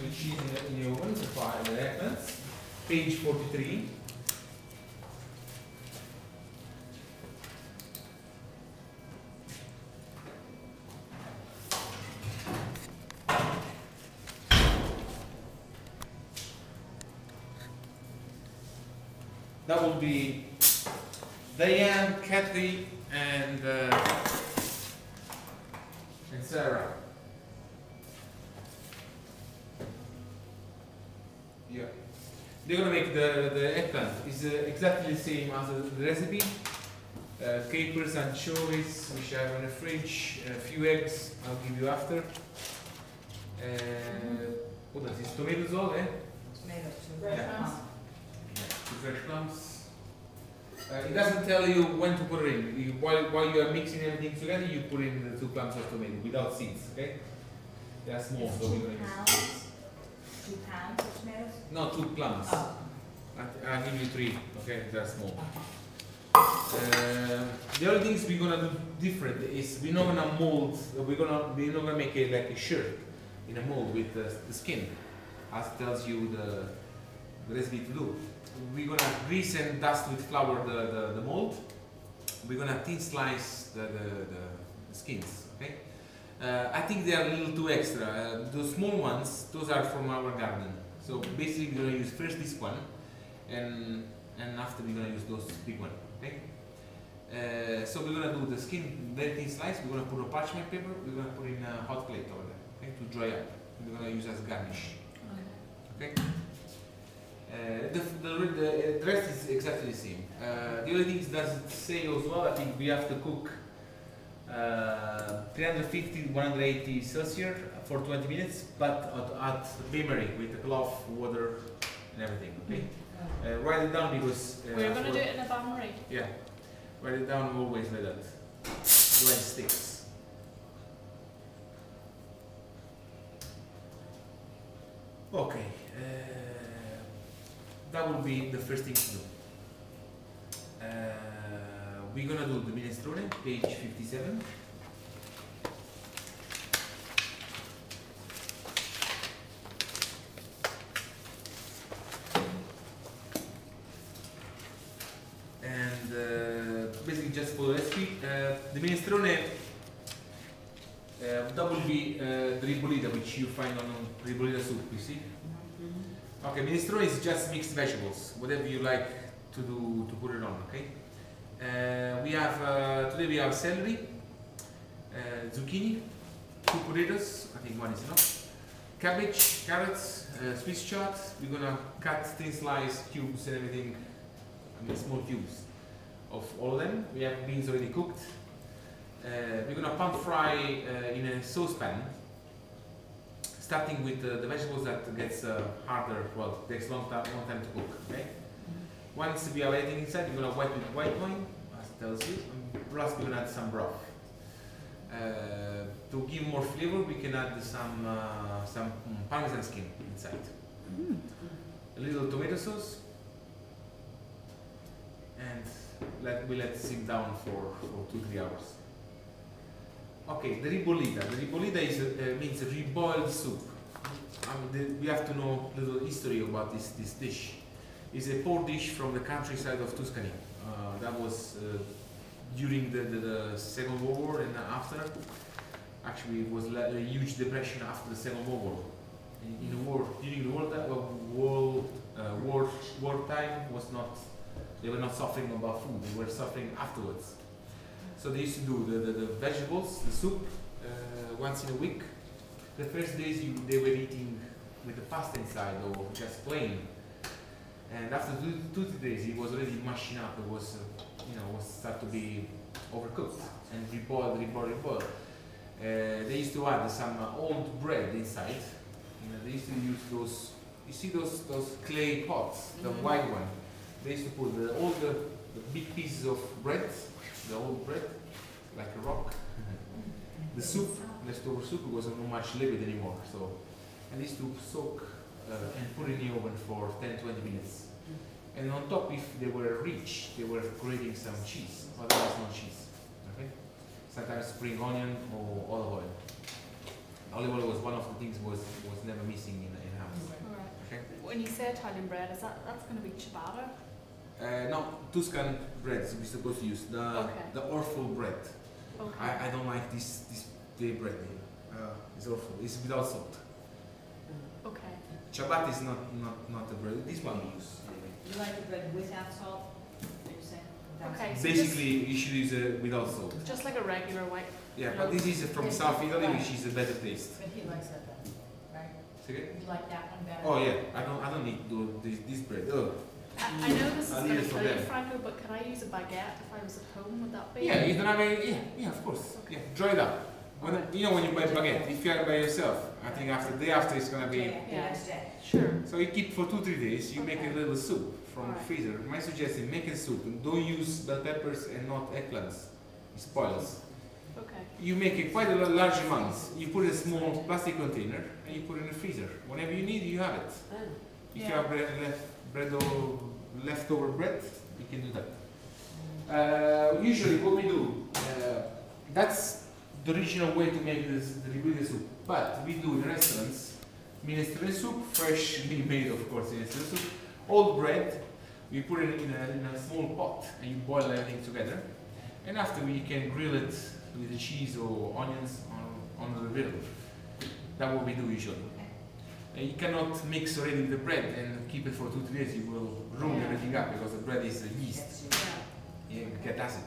with cheese in the oven, the eggplants. Page 43. That will be Diane, Kathy, and Sarah. Yeah, they're gonna make the eggplant. It's exactly the same as the recipe. Capers, anchovies, which I have in the fridge. A few eggs. I'll give you after. What is this? Tomatoes all, eh? Tomatoes, Yeah. Two fresh plums. It doesn't tell you when to put it in. While you are mixing everything together, you put in the 2 plums of tomato without seeds, okay? They are small, so we're going to use 2 pounds of tomatoes? No, 2 plums. Oh. I'll give you 3, okay? They're small. The other things we're going to do different is we're not going to mold, we're not going to make it like a shirt in a mold with the skin, as it tells you the recipe to do. We're gonna grease and dust with flour the mold. We're gonna thin slice the skins. Okay. I think they are a little too extra. Those small ones, those are from our garden. So basically, we're gonna use first this one, and after we're gonna use those big one. Okay. So we're gonna do the skin very thin slice. We're gonna put a parchment paper. We're gonna put in a hot plate over there, okay, to dry up. We're gonna use as garnish. Okay. The rest is exactly the same. The only thing does it say as well, I think we have to cook 350 180 Celsius for 20 minutes, but at bain-marie with the cloth, water, and everything. Okay. Write it down because we're going to do it in a bain-marie. Yeah. Write it down always like that. When it sticks. Okay. That will be the first thing to do. We're gonna do the minestrone, page 57. And basically just for the recipe, the minestrone, that will be the ribollita, which you find on ribollita soup, you see? Okay, minestrone is just mixed vegetables, whatever you like to do to put it on. Okay. We have today we have celery, zucchini, 2 potatoes. I think 1 is enough. Cabbage, carrots, Swiss chard. We're gonna cut thin slice cubes and everything. I mean small cubes of all of them. We have beans already cooked. We're gonna pan fry in a saucepan. Starting with the vegetables that gets harder, well, takes long time to cook. Okay. Once we have everything inside, we're gonna wipe with white wine, as it tells you. Plus, we're gonna add some broth. To give more flavor, we can add some parmesan skin inside. A little tomato sauce, and we let it sit down for 2-3 hours. Okay, the ribollita. The ribollita means reboiled soup. We have to know a little history about this dish. It's a poor dish from the countryside of Tuscany. That was during the Second World War and after. Actually, it was a huge depression after the Second World War. In the war, during the wartime, they were not suffering about food. They were suffering afterwards. So they used to do the vegetables, the soup, once in a week. The first days they were eating with the pasta inside or just plain. And after 2-3 days, it was already mashing up. It was, was start to be overcooked and reboiled. They used to add some old bread inside. They used to use those. You see those clay pots, the white one. They used to put all the big pieces of bread. The old bread, like a rock. The soup, leftover soup, it wasn't much liquid anymore. So, I used to soak and put in the oven for 10-20 minutes. And on top, if they were rich, they were grating some cheese. Otherwise, no cheese. Okay. Sometimes spring onion or olive oil. Olive oil was one of the things was never missing in When you say Italian bread, is that's going to be ciabatta? No, Tuscan breads we're supposed to use. The awful bread. Okay. I don't like this day bread. It's awful. It's without salt. Okay. Ciabatta is not the bread. This one we use. You like the bread without salt? Are you saying? Without Okay. salt? So Basically, you should use it without salt. Just like a regular white. Yeah, but this is from South Italy, which is a better taste. But he likes that then, right? Say again? You like that one better? Oh yeah, I don't need this bread. Oh. I know this is I'll going leave to it for kill you, them. Franco, but can I use a baguette if I was at home? Would that be? Yeah, you don't have any. Yeah, of course. Okay. Yeah, dry it up. When you know when you buy baguette, if you are by yourself, I think after the day after it's gonna be. Yeah. Next day. Sure. So you keep for 2-3 days. You make a Okay. little soup from Alright. freezer. My suggestion: make a soup and don't use bell peppers and not eggplants. It spoils. Okay. You make it quite a large amount. You put in a small plastic container and you put it in the freezer. Whenever you need, you have it. If you Yeah. have leftover bread, you can do that. Usually, what we do, that's the original way to make the liquid soup. But we do in restaurants, minestrone soup, freshly made, of course, minestrone soup. Old bread, we put it in a small pot and you boil everything together. And after you can grill it with the cheese or onions on the grill. That's what we do usually. You cannot mix already with the bread and keep it for 2-3 days. You will ruin everything up because the bread is yeast. That's it. Yeah. You get acid.